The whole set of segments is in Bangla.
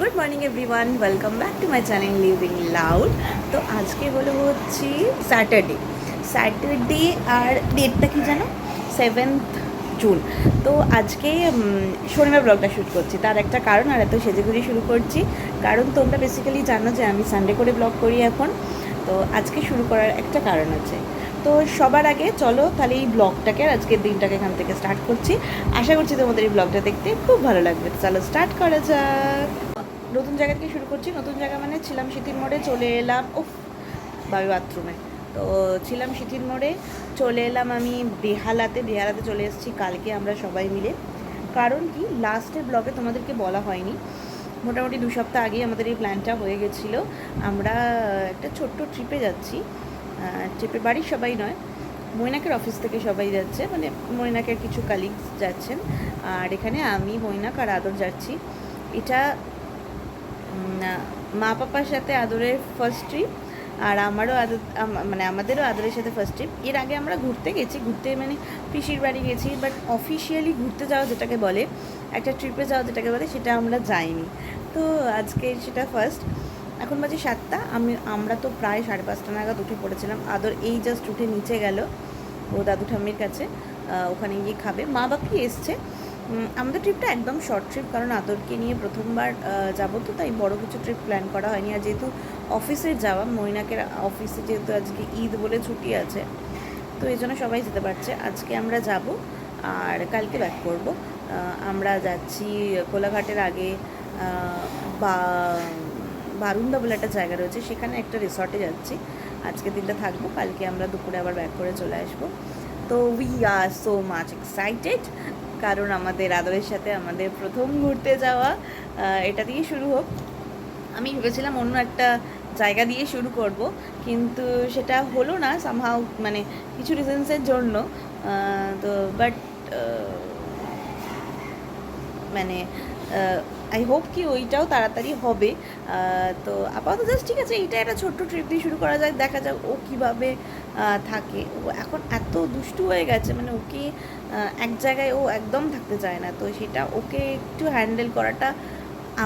Good morning everyone, welcome back to my channel living loud. তো আজকে হলো হচ্ছে স্যাটারডে আর ডেটটা কি জানো, 7th জুন। তো আজকে শনিবার ব্লগটা শ্যুট করছি, তার একটা কারণ। আর এত সেজেগুজি শুরু করছি কারণ তোমরা বেসিক্যালি জানো যে আমি সানডে করে ব্লগ করি এখন। তো আজকে শুরু করার একটা কারণ আছে। তো সবার আগে চলো তাহলে এই ব্লগটাকে আর আজকের দিনটাকে এখান থেকে স্টার্ট করছি। আশা করছি তোমাদের এই ব্লগটা দেখতে খুব ভালো লাগবে। চলো স্টার্ট করা যাক। নতুন জায়গা থেকে শুরু করছি। নতুন জায়গা মানে ছিলাম সিথির মোড়ে, চলে এলাম বাবু বাথরুমে। তো ছিলাম সিথির মোড়ে, চলে এলাম আমি বেহালাতে চলে এসেছি কালকে আমরা সবাই মিলে। কারণ কি, লাস্টের ব্লগে তোমাদেরকে বলা হয়নি, মোটামুটি 2 সপ্তাহ আগেই আমাদের এই প্ল্যানটা হয়ে গেছিলো। আমরা একটা ছোট্ট ট্রিপে যাচ্ছি। ট্রিপে বাড়ির সবাই নয়, মৈনাকের অফিস থেকে সবাই যাচ্ছে, মানে মৈনাকের কিছু কালিগস যাচ্ছেন, আর এখানে আমি, মৈনাক আর আদর যাচ্ছি। এটা মা পাপার সাথে আদরের ফার্স্ট ট্রিপ, আর আমাদেরও আদরের সাথে ফার্স্ট ট্রিপ। এর আগে আমরা ঘুরতে মানে পিসির বাড়ি গেছি, বাট অফিসিয়ালি ঘুরতে যাওয়া যেটাকে বলে, একটা ট্রিপে যাওয়া যেটাকে বলে, সেটা আমরা যাইনি। তো আজকে সেটা ফার্স্ট। এখন বাজে 7টা। আমরা তো প্রায় 5:30 নাগাদ উঠে পড়েছিলাম। আদর এই জাস্ট উঠে নিচে গেল ও দাদু ঠাম্মির কাছে, ওখানে গিয়ে খাবে। মা বাপি এসছে। আমাদের ট্রিপটা একদম শর্ট ট্রিপ, কারণ আদরকে নিয়ে প্রথমবার যাবো, তো তাই বড় কিছু ট্রিপ প্ল্যান করা হয়নি। আর যেহেতু অফিসের যাওয়া, মৈনাকের অফিসে যেহেতু আজকে ঈদ বলে ছুটি আছে, তো এই জন্য সবাই যেতে পারছে। আজকে আমরা যাব আর কালকে ব্যাক করব। আমরা যাচ্ছি কোলাঘাটের আগে বা বারুন্দা বলে একটা জায়গা রয়েছে, সেখানে একটা রিসর্টে যাচ্ছি। আজকে দিনটা থাকবো, কালকে আমরা দুপুরে আবার ব্যাক করে চলে আসবো। তো we are so much excited, কারণ আমাদের আদরের সাথে আমাদের প্রথম ঘুরতে যাওয়া। এটা দিয়ে শুরু হোক। আমি ভেবেছিলাম অন্য একটা জায়গা দিয়ে শুরু করব, কিন্তু সেটা হলো না সামহাউ, মানে কিছু রিজনসের জন্য। তো বাট মানে আই হোপ কি ওইটাও তাড়াতাড়ি হবে। তো আপাতত জাস্ট ঠিক আছে, এইটা একটা ছোট্ট ট্রিপ দিয়ে শুরু করা যায়, দেখা যাক ও কীভাবে থাকে। ও এখন এত দুষ্টু হয়ে গেছে, মানে ওকে এক জায়গায় ও একদম থাকতে চায় না, তো সেটা ওকে একটু হ্যান্ডেল করাটা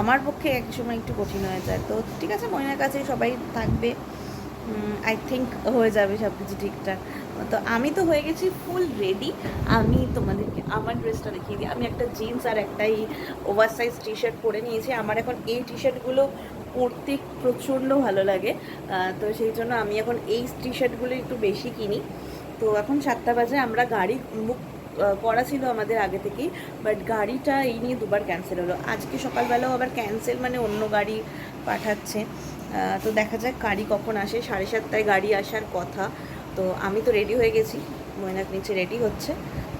আমার পক্ষে এক সময় একটু কঠিন হয়ে যায়। তো ঠিক আছে, ময়নার কাছে সবাই থাকবে, আই থিঙ্ক হয়ে যাবে সব কিছু ঠিকঠাক। তো আমি তো হয়ে গেছি ফুল রেডি। আমি তোমাদেরকে আমার ড্রেসটা দেখিয়ে দিই। আমি একটা জিন্স আর একটাই ওভার সাইজ টি শার্ট পরে নিয়েছি। আমার এখন এই টি শার্টগুলো পরতে প্রচণ্ড ভালো লাগে, তো সেই জন্য আমি এখন এই টি শার্টগুলো একটু বেশি কিনি। তো এখন 7টা বাজে। আমরা গাড়ি বুক করা ছিল আমাদের আগে থেকেই, বাট গাড়িটা এই নিয়ে 2বার ক্যান্সেল হলো। আজকে সকালবেলাও আবার ক্যান্সেল, মানে অন্য গাড়ি পাঠাচ্ছে। তো দেখা যাক গাড়ি কখন আসে। 7:30টায় গাড়ি আসার কথা। তো আমি তো রেডি হয়ে গেছি, মৈনাক নিচে রেডি হচ্ছে।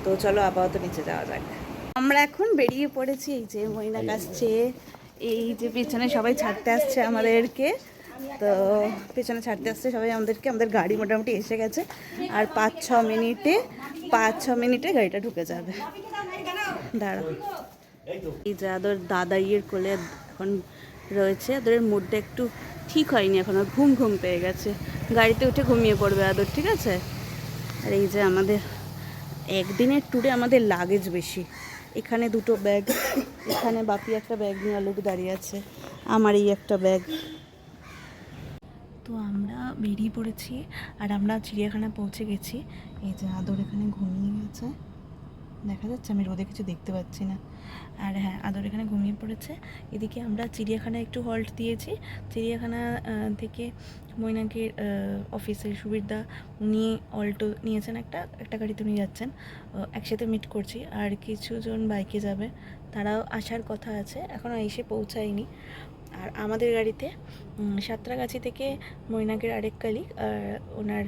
তো চলো আপাতত নিচে যাওয়া যাক। আমরা এখন বেরিয়ে পড়েছি। এই যে মৈনাক আসছে, এই যে পেছনে সবাই ছাড়তে আসছে আমাদেরকে। তো পেছনে ছাড়তে আসছে সবাই আমাদেরকে। আমাদের গাড়ি মোটামুটি এসে গেছে, আর 5-6 মিনিটে গাড়িটা ঢুকে যাবে। দাঁড়াও, এই যে আদর দাদাইয়ের কোলে এখন রয়েছে। আদরের মুডটা একটু ঠিক হয়নি এখনো, ঘুম ঘুম পেয়ে গেছে। গাড়িতে উঠে ঘুমিয়ে পড়বে আদর, ঠিক আছে। আর এই যে আমাদের একদিনের ট্যুরে আমাদের লাগেজ বেশি। এখানে 2টো ব্যাগ, এখানে বাপি একটা ব্যাগ নিয়ে অলরেডি দাঁড়িয়ে আছে, আমার এই একটা ব্যাগ। তো আমরা বেরিয়ে পড়েছি, আর আমরা চিড়িয়াখানা পৌঁছে গেছি। এই যে আদর এখানে ঘুমিয়ে গেছে, দেখা যাচ্ছে, আমি রোদে কিছু দেখতে পাচ্ছি না। আর হ্যাঁ, আদর এখানে ঘুমিয়ে পড়েছে। এদিকে আমরা চিড়িয়াখানায় একটু হল্ট দিয়েছি। চিড়িয়াখানা থেকে মৈনাকের অফিসের সুবিধা, উনি অল্টো নিয়েছেন, একটা গাড়িতে উনি যাচ্ছেন। একসাথে মিট করছি, আর কিছুজন বাইকে যাবে, তারাও আসার কথা আছে, এখনও এসে পৌঁছায়নি। আর আমাদের গাড়িতে সাঁতরাগাছি থেকে মৈনাকের আরেক কালিগ আর ওনার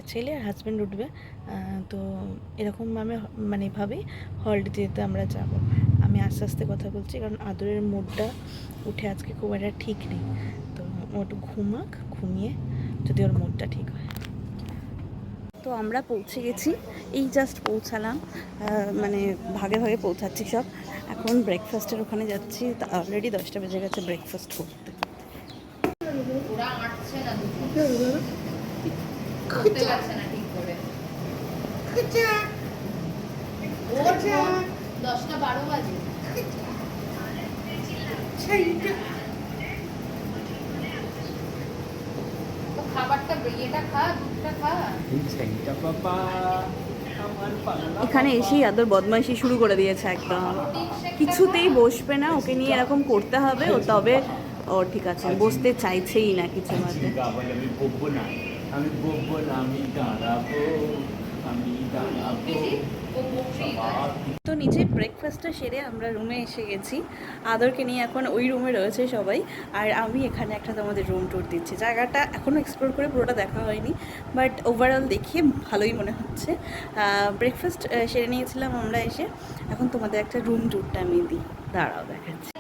ছেলে আর হাজব্যান্ড উঠবে। তো এরকম মানে এভাবেই হল্ট দিতে আমরা যাব। আমি আস্তে আস্তে কথা বলছি, কারণ আদরের মুডটা উঠে আজকে খুব একটা ঠিক নেই। তো ও একটু ঘুমিয়ে যদি ওর মুডটা ঠিক হয়। তো আমরা পৌঁছে গেছি, এই জাস্ট পৌঁছালাম, মানে ভাগে ভাগে পৌঁছাচ্ছি সব। এখন ব্রেকফাস্টের ওখানে যাচ্ছি, অলরেডি 10টা বেজে গেছে ব্রেকফাস্ট করতে। এখানে এসেই আদর বদমাইশি শুরু করে দিয়েছে একদম, কিছুতেই বসবে না, ওকে নিয়ে এরকম করতে হবে, ও তবে ও ঠিক আছে, বসতে চাইছেই না কিছু মতে। আমি বলবো না, আমি দাঁড়াবো, আমি দাঁড়াবো। তো নিচে ব্রেকফাস্টটা সেরে আমরা রুমে এসে গেছি, আদরকে নিয়ে এখন ওই রুমে রয়েছে সবাই, আর আমি এখানে একটা তোমাদের রুম ট্যুর দিচ্ছি। জায়গাটা এখনও এক্সপ্লোর করে পুরোটা দেখা হয়নি, বাট ওভারঅল দেখিয়ে ভালোই মনে হচ্ছে। ব্রেকফাস্ট সেরে নিয়েছিলাম আমরা এসে, এখন তোমাদের একটা রুম ট্যুরটা আমি দিই, দাঁড়াও দেখাচ্ছি।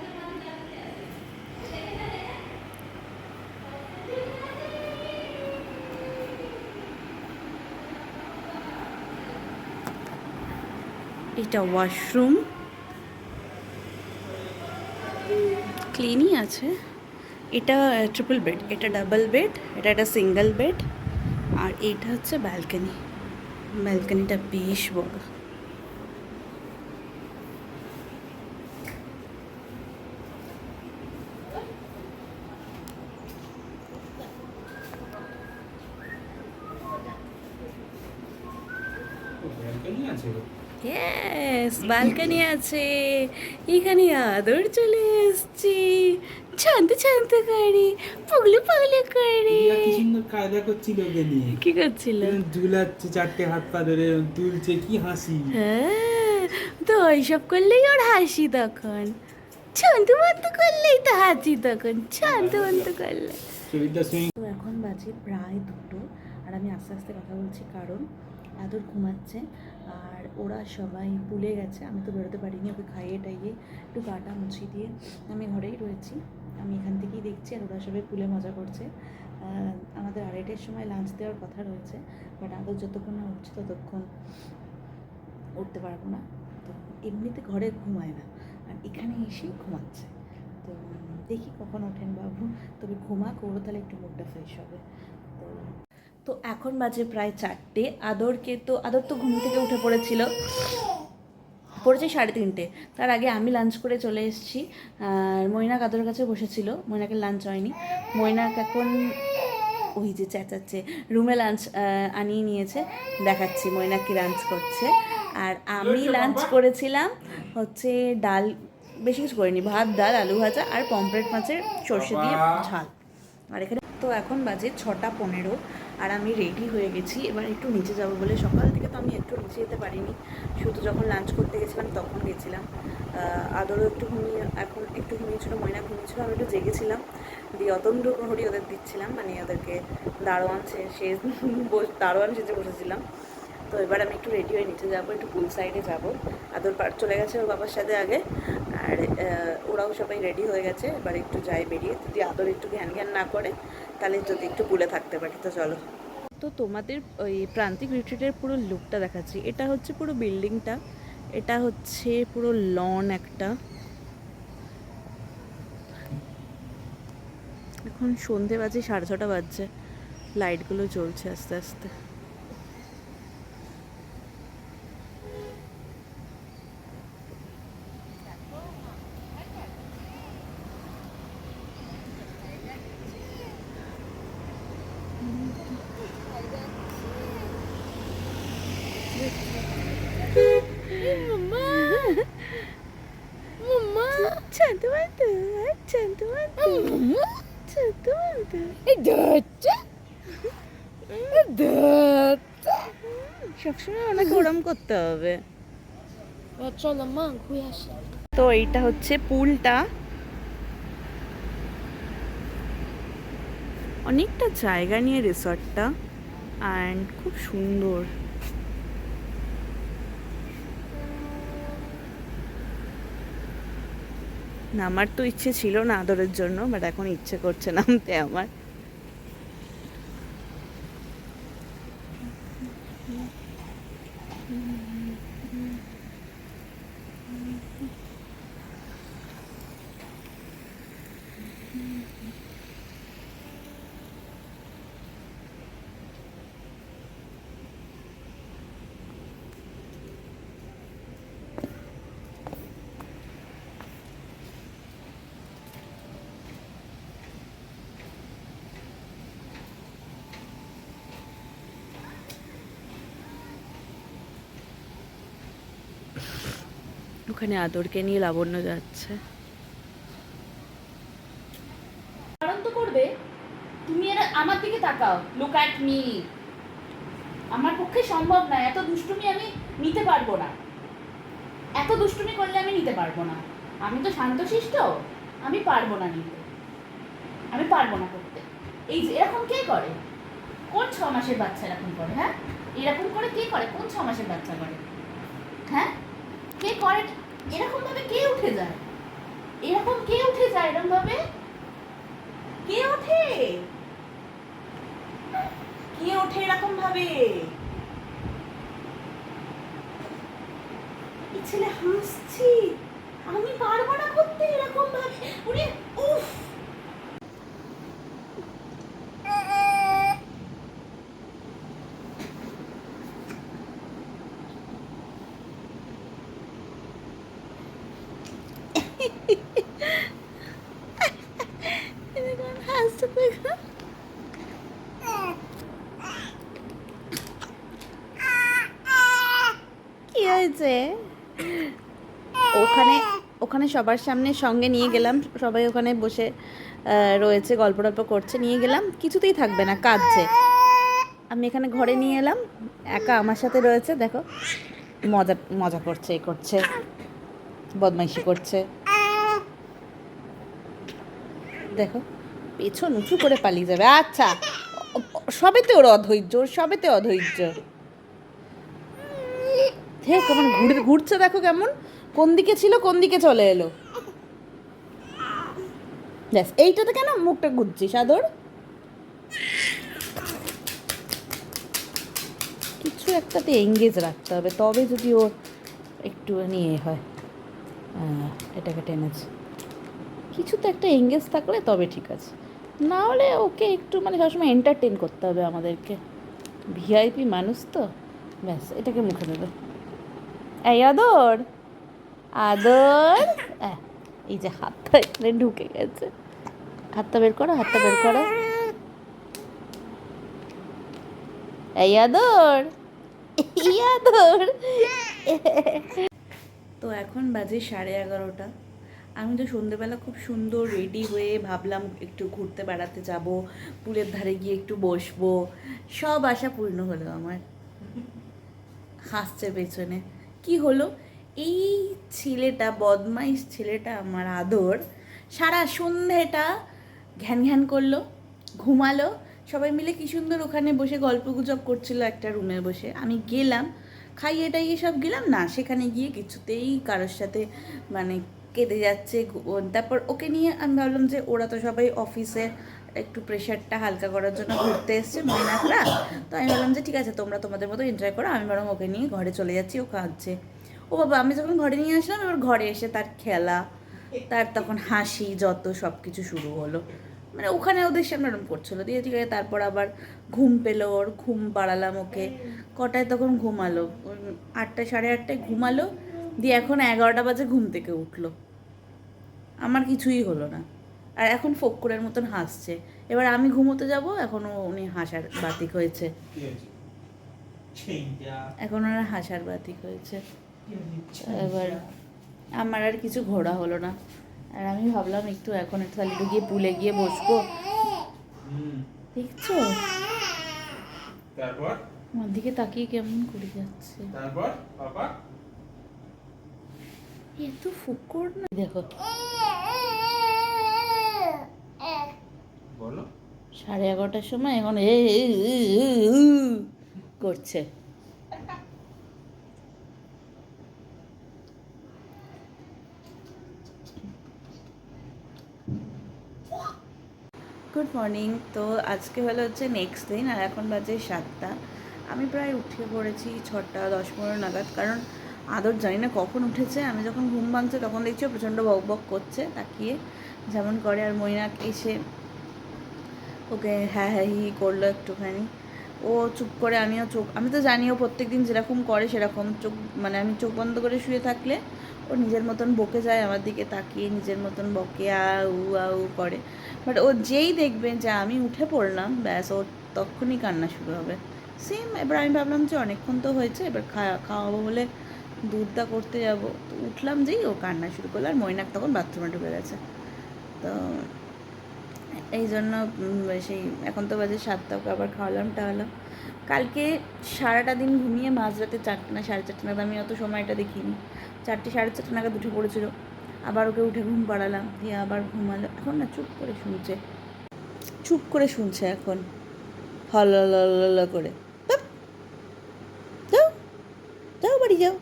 এটা ওয়াশরুম, ক্লিনই আছে। এটা ট্রিপল বেড, এটা ডাবল বেড, এটা একটা সিঙ্গেল বেড, আর এইটা হচ্ছে ব্যালকনি। ব্যালকনিটা বেশ বড়। ইয়েস, ব্যালকনি আছে, এখানে আদর চলে এসছি, শান্ত শান্ত করে, পগলু পগলু করে। কি সুন্দর কায়দা করছিল ওকে নিয়ে, কি করছিল? ঝুলাচ্ছে চারটে হাত পা ধরে তুলছে, কি হাসি। হ্যাঁ, তো ওইসব করলেই ওর হাসি, তখন শান্ত বন্ধ করলেই তো হাসি, তখন শান্ত বন্ধ করলে। তো এখন বাজে প্রায় 2টো, আর আমি আস্তে আস্তে কথা বলছি কারণ আদর ঘুমাচ্ছে, আর ওরা সবাই পুলে গেছে। আমি তো বেরোতে পারিনি, ওকে খাইয়ে টাইয়ে একটু গাটা মুছিয়ে দিয়ে আমি ঘরেই রয়েছি। আমি এখান থেকেই দেখছি, আর ওরা সবাই পুলে মজা করছে। আমাদের 2:30টার সময় লাঞ্চ দেওয়ার কথা রয়েছে, বাট আদর যতক্ষণ না উঠছে ততক্ষণ উঠতে পারবো না। তো এমনিতে ঘরে ঘুমায় না, আর এখানে এসেই ঘুমাচ্ছে। তো দেখি কখন ওঠেন বাবু, তবে ঘুমাক, ওরও তাহলে একটু মুডটা ফ্রেশ হবে। তো এখন বাজে প্রায় 4টে। আদর তো ঘুম থেকে উঠে পড়েছে 3:30। তার আগে আমি লাঞ্চ করে চলে এসেছি, আর মৈনাক আদরের কাছে বসেছিল, মৈনাকের লাঞ্চ হয়নি। মৈনাক এখন ওই যে চেঁচাচ্ছে, রুমে লাঞ্চ আনিয়ে নিয়েছে, দেখাচ্ছি মৈনাক কি লাঞ্চ করছে। আর আমি লাঞ্চ করেছিলাম হচ্ছে ডাল, বেশি কিছু করিনি, ভাত ডাল আলু ভাজা আর পমফ্রেট মাছের সর্ষে দিয়ে ঝাল। আর এখানে তো এখন বাজে 6:15, আর আমি রেডি হয়ে গেছি, এবার একটু নিচে যাব বলে। সকাল থেকে তো আমি একটু নিচে যেতে পারিনি, শুধু যখন লাঞ্চ করতে গেছিলাম তখন গেছিলাম। আদরও একটু এখন একটু ঘুমিয়েছিল, ময়না ঘুমিয়েছিল, আমি একটু জেগেছিলাম, দিয়ে অতন্দ্র প্রহরী ওদের দিচ্ছিলাম, মানে ওদেরকে দারোয়ান সেজে বসেছিলাম। তো এবার আমি একটু রেডি হয়ে নিচে যাবো, একটু পুল সাইডে যাবো। আদর চলে গেছে ওর বাবার সাথে আগে, আর ওরাও সবাই রেডি হয়ে গেছে। এবার একটু যাই বেরিয়ে, যদি আদর একটু জ্ঞান না করে তাহলে যদি একটু পুলে থাকতে পারি। তো চলো, তো তোমাদের ওই প্রান্তিক রিট্রিটের পুরো লুকটা দেখাচ্ছি। এটা হচ্ছে পুরো বিল্ডিংটা, এটা হচ্ছে পুরো লন একটা। এখন সন্ধে বাজে, 6:30 বাজছে, লাইটগুলো জ্বলছে আস্তে আস্তে। সবসময় ওনাকে ওরম করতে হবে। চলো মা ঘুরে আসি। তো এইটা হচ্ছে পুলটা, অনেকটা জায়গা নিয়ে রিসর্টটা, অ্যান্ড খুব সুন্দর। নামার তো ইচ্ছে ছিল না আদরের জন্য, বাট এখন ইচ্ছে করছে নামতে আমার। ওখানে আদরকে নিয়ে লাবণ্য যাচ্ছে। কারণ তো করবে, তুমি এর আমার দিকে তাকাও, লুক অ্যাট মি। আমার পক্ষে সম্ভব না, এত দুষ্টুমি আমি নিতে পারবো না, এত দুষ্টুমি করলে আমি নিতে পারবো না। আমি তো শান্তশিষ্ট, আমি পারবো না নিতে, আমি পারবো না করতে। এই যে এরকম কে করে? কোন 6 মাসের বাচ্চা এরকম করে? হ্যাঁ, এরকম করে কে করে? কোন 6 মাসের বাচ্চা করে? হ্যাঁ, কে করে এরকম ভাবে? কে উঠে যায় এরকম? কে উঠে যায় এরকম ভাবে? কে ওঠে? কে ওঠে এরকম ভাবে? এই ছেলে হাসছি, আমি পারবো না করতে এরকম ভাবে। উনি উফ, হাসতে দেখো। কি হয়েছে? ওখানে ওখানে সবার সামনে সঙ্গে নিয়ে গেলাম, সবাই ওখানে বসে রয়েছে, গল্প টল্প করছে, নিয়ে গেলাম, কিছুতেই থাকবে না, কাঁদছে। আমি এখানে ঘরে নিয়ে এলাম, একা আমার সাথে রয়েছে, দেখো মজা মজা করছে, এ করছে, বদমাইশি করছে, দেখো পেছন উঁচু করে পালিয়ে যাবে। আচ্ছা, সবেতে ওর অধৈর্য, ওর সবেতে অধৈর্য। দেখ কেমন ঘুরছে, দেখো কেমন, কোন দিকে ছিল কোন দিকে চলে এলো। ব্যাস, এইটাতে কেন মুখটা ঘুরছিস আদর? কিছু একটাতে এঙ্গেজ রাখতে হবে, তবে যদি ওর একটু নিয়ে হয়। এটাকে টেনেছে, কিছুতে একটা এঙ্গেজ থাকলে তবে ঠিক আছে, না হলে ওকে একটু মানে সবসময় এন্টারটেন করতে হবে আমাদেরকে, ভিআইপি মানুষ তো। ব্যাস, এটাকে মুখে দেবে। এই আদর, আদর, এই যে হাতটা এখানে ঢুকে গেছে, হাতটা বের করো, হাতটা বের করো। এই আদর, এই আদর। তো এখন বাজে 11:30। আমি তো সন্ধেবেলা খুব সুন্দর রেডি হয়ে ভাবলাম একটু ঘুরতে বেড়াতে যাব, পুলের ধারে গিয়ে একটু বসবো, সব আশা পূর্ণ হলো আমার। হাসছে পেছনে, কি হলো? এই ছেলেটা, বদমাইশ ছেলেটা আমার আদর, সারা সন্ধেটা ঘ্যান ঘ্যান করলো, ঘুমালো। সবাই মিলে কি সুন্দর ওখানে বসে গল্প গুজব করছিল একটা রুমে বসে। আমি গেলাম, খাইয়ে টাইয়ে সব গেলাম না, সেখানে গিয়ে কিছুতেই কারোর সাথে মানে কেঁদে যাচ্ছে। তারপর ওকে নিয়ে আমি ভাবলাম যে ওরা তো সবাই অফিসে একটু প্রেশারটা হালকা করার জন্য ঘুরতে এসছে ময়নাকরা, তো আমি ভাবলাম যে ঠিক আছে তোমরা তোমাদের মতো এনজয় করো, আমি বরং ওকে নিয়ে ঘরে চলে যাচ্ছি, ও কাঁদছে। ও বাবা, আমি যখন ঘরে নিয়ে আসলাম, এবার ঘরে এসে তার খেলা, তার তখন হাসি, যত সব কিছু শুরু হলো। মানে ওখানে ওদের সামনে এরকম করছিলো, দিয়ে ঠিক আছে। তারপর আবার ঘুম পেলো, ওর ঘুম পাড়ালাম ওকে। কটায় তখন ঘুমালো? 8টা, 8:30টায় ঘুমালো, দিয়ে এখন 11টা বাজে ঘুম থেকে উঠলো। আমার কিছুই হলো না, আর এখন ফক্করের মতন হাসছে। এবার আমি ঘুমোতে যাব, এখনও উনি হাসার বাতিক হয়েছে, এখন ওনার হাসার বাতিক হয়েছে। এবার আমার আর কিছু ঘোরা হলো না, আর আমি ভাবলাম একটু এখন একটু তাহলে গিয়ে পুলে গিয়ে বসবো। দেখছো তারপর আমার দিকে তাকিয়ে কেমন করে যাচ্ছে, তারপর বাবা এত ফুকর না, দেখো বলো 11:30টার সময় এখন করছে। Good morning. তো আজকে হচ্ছে নেক্সট দিন, আর এখন বাজে 7টা। আমি প্রায় উঠে পড়েছি 6টা 10-15 নাগাদ, কারণ আদর জানি না কখন উঠেছে। আমি যখন ঘুম ভাঙছে তখন দেখছি প্রচণ্ড বক বক করছে তাকিয়ে, যেমন করে। আর মৈনাক এসে ওকে হ্যাঁ হ্যাঁ হি করলো একটুখানি, ও চুপ করে, আমি তো জানিও প্রত্যেক দিন যেরকম করে সেরকম চোখ, মানে আমি চোখ বন্ধ করে শুয়ে থাকলে ও নিজের মতন বকে যায়, আমার দিকে তাকিয়ে নিজের মতন বকে আউ করে। বাট ও যেই দেখবে যে আমি উঠে পড়লাম, ব্যাস ওর তখনই কান্না শুরু হবে। সেম। এবার আমি ভাবলাম যে অনেকক্ষণ তো হয়েছে, এবার খাওয়াবো বলে দুধটা করতে যাব, তো উঠলাম যেই ও কান্না শুরু করলো, আর মৈনাক তখন বাথরুমে ঢুকে গেছে। তো এই জন্য সেই এখন তো বাজে 7টা, ওকে আবার খাওয়ালাম টাওয়ালাম। কালকে সারাটা দিন ঘুমিয়ে মাঝরাতে 4টে না 4:30 নাগাদ, আমি অত সময়টা দেখিনি, 4টে 4:30 নাগাদ উঠে পড়েছিল। আবার ওকে উঠে ঘুম পাড়ালাম, দিয়ে আবার ঘুমালো। এখন না চুপ করে শুনছে, চুপ করে শুনছে এখন, হল করে। বাপ! যাও, যাও বাড়ি যাও,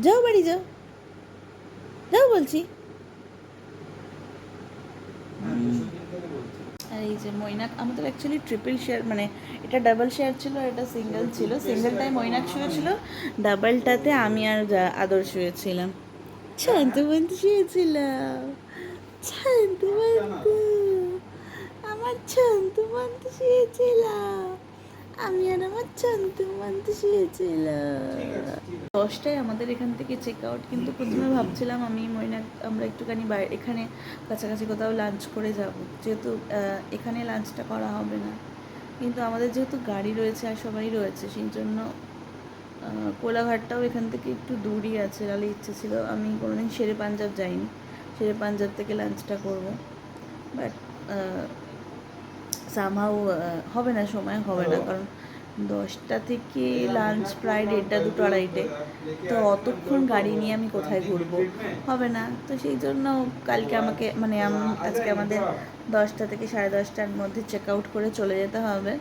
যাও বাড়ি যাও, যাও বলছি। আর এই যে মৈনাক, আমাদের অ্যাকচুয়ালি ট্রিপল শেয়ার, মানে এটা ডাবল শেয়ার ছিল আর এটা সিঙ্গেল ছিল। সিঙ্গেলটায় মৈনাক শুয়েছিল, ডাবলটাতে আমি আর আদর শুয়েছিলাম। শান্তবন্ত শুয়েছিলাম, শান্তবন্ত, আমার শান্তবন্ত শুয়েছিলাম, আমি আর আমার শান্তবন্ত শুয়েছিলাম। 10টায় আমাদের এখান থেকে চেক আউট, কিন্তু প্রথমে ভাবছিলাম আমি মৈনাক আমরা একটুখানি এখানে কাছাকাছি কোথাও লাঞ্চ করে যাব, যেহেতু এখানে লাঞ্চটা করা হবে না। কিন্তু আমাদের যেহেতু গাড়ি রয়েছে আর সবাই রয়েছে, সেই জন্য কোলাঘাটটাও এখান থেকে একটু দূরই আছে। নাহলে ইচ্ছে ছিল, আমি কোনোদিন শেরে পাঞ্জাব যাইনি, শেরে পাঞ্জাব থেকে লাঞ্চটা করব, বাট সামহাউ হবে না, সময় হবে না, কারণ 10টা থেকে লাঞ্চ প্রায় 1:30 2 2:30, তো অতক্ষণ গাড়ি নিয়ে আমি কোথায় ঘুরবো, হবে না। তো সেই জন্য কালকে আমাকে মানে আজকে আমাদের 10টা থেকে 10:30টার মধ্যে চেক আউট করে চলে যেতে হবে।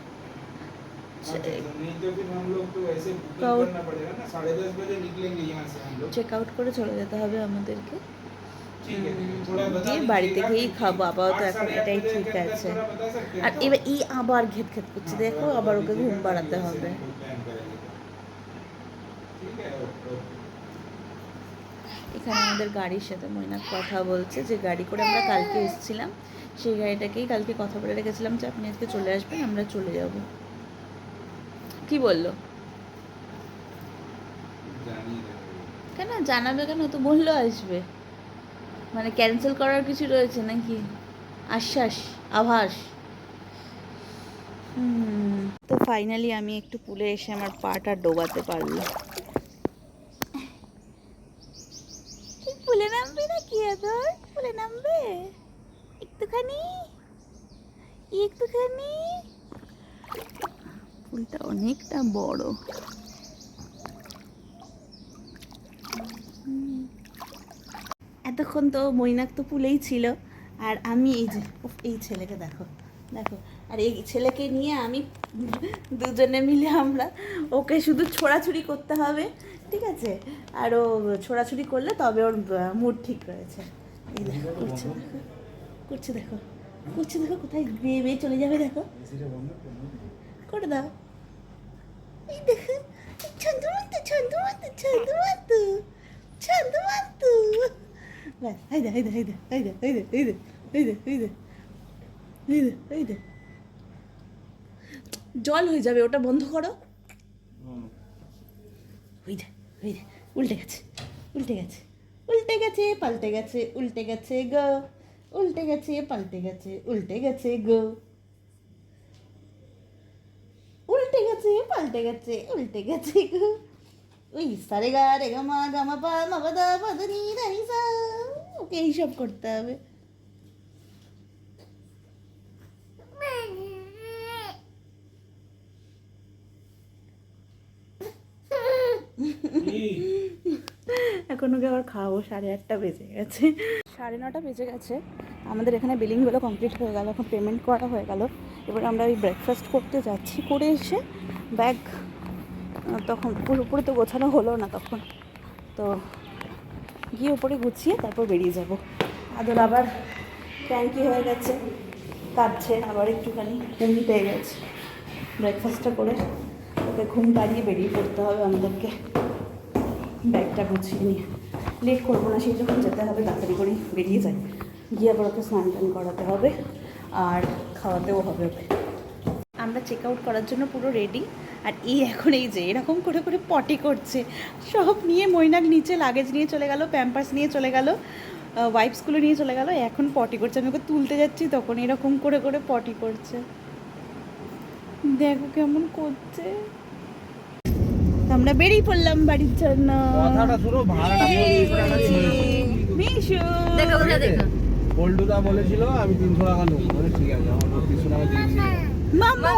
চেক আউট করে চলে যেতে হবে আমাদেরকে, দিয়ে বাড়িতে গিয়েই খাবো। আপাতত এখন এটাই ঠিক আছে। আর এবার আবার ঘেট ঘেট করছে, দেখো আবার ওকে ঘুম পাড়াতে হবে। এখানে আমাদের গাড়ির সাথে মৈনাক কথা বলছে, যে গাড়ি করে আমরা কালকে এসেছিলাম, সেই গাড়িটাকেই কালকে কথা বলে রেখেছিলাম যে আপনি আজকে চলে আসবেন, আমরা চলে যাব। কি বললো? কেন জানাবে, কেন তো বললো আসবে, মানে ক্যান্সেল করার কিছু রয়েছে নাকি? আশ্বাস, আভাস। তো ফাইনালি আমি একটু পুলে এসে আমার পাটা ডোবাতে পারলাম। পুলে নামবে না কি আদর? পুলে নামবে একটুখানি, একটুখানি। পুলটা অনেকটা বড়। এতক্ষণ তো মৈনাক তো পুলেই ছিল, আর আমি এই যে এই ছেলেকে দেখো, দেখো, আর এই ছেলেকে নিয়ে আমি দুজনে মিলে আমরা ওকে শুধু ছোড়াছুড়ি করতে হবে, ঠিক আছে? আর ও ছোড়াছুড়ি করলে তবে ওর মুড ঠিক রয়েছে। এই দেখো করছে, দেখো করছে, দেখো করছে, দেখো কোথায় বেয়ে বেয়ে চলে যাবে, দেখো করে দাও। এই দেখো ছন্দুমন্তু, ছন্দুমন্তু, ছন্দুমন্তু, ছন্দুমন্তু। ব্যাস, এই দে, এই দে, এই দে, এই দে, এই দে, এই দে, এই দে, এই দে, এই দে, এই দে। জল হয়ে যাবে, ওটা বন্ধ করো। ওই দে, ওই দে, উল্টে গেছে, উল্টে গেছে, উল্টে গেছে, পাল্টে গেছে, উল্টে গেছে গো, উল্টে গেছে, পাল্টে গেছে, উল্টে গেছে গো, উল্টে গেছে, পাল্টে গেছে, উল্টে গেছে গো। ওই সারে গা রে গা মা গা মা পা মা পা দা পা দা নি দা নি সা, ওকে এইসব করতে হবে। এখন ওকে আবার খাওয়াবো, 8:30 বেজে গেছে, 9:30 বেজে গেছে। আমাদের এখানে বিলিংগুলো কমপ্লিট হয়ে গেল, এখন পেমেন্ট করা হয়ে গেল। এবার আমরা ওই ব্রেকফাস্ট করতে যাচ্ছি, করে এসে ব্যাগ তখন পুরোপুরি তো গোছানো হলো না তখন, তো গিয়ে উপরে গুছিয়ে তারপর বেরিয়ে যাব। আদর আবার ক্র্যাঙ্কি হয়ে গেছে, কাঁদছে, আবার একটুখানি ঘুম পেয়ে গেছে। ব্রেকফাস্টটা করে ওকে ঘুম পাড়িয়ে বেরিয়ে পড়তে হবে আমাদেরকে, ব্যাগটা গুছিয়ে নিয়ে। লেট করবো না, সেই যখন যেতে হবে তাড়াতাড়ি করেই বেরিয়ে যায়, গিয়ে আবার ওকে স্নান টান করাতে হবে আর খাওয়াতেও হবে ওকে। আমরা চেক আউট করার জন্য পুরো রেডি, আর এখন এই যে এরকম করে করে পটি করছে, সব নিয়ে মৈনাক নিচে লাগেজ নিয়ে চলে গেল, প্যাম্পার্স নিয়ে চলে গেল, ওয়াইপসগুলো নিয়ে চলে গেল, এখন পটি করছে। আমি ওকে তুলতে যাচ্ছি তখন এরকম করে করে পটি করছে, দেখো কেমন করছে। তো আমরা বেরিয়ে পড়লাম বাড়ির জন্য। কথাটা শুনো, ভাড়াটা এই যে, মিশু। পল্টুদা বলেছিল আমি 300 টাকা নেবো, ঠিক আছে আমার 300 টাকা দিয়ে দিই। মামা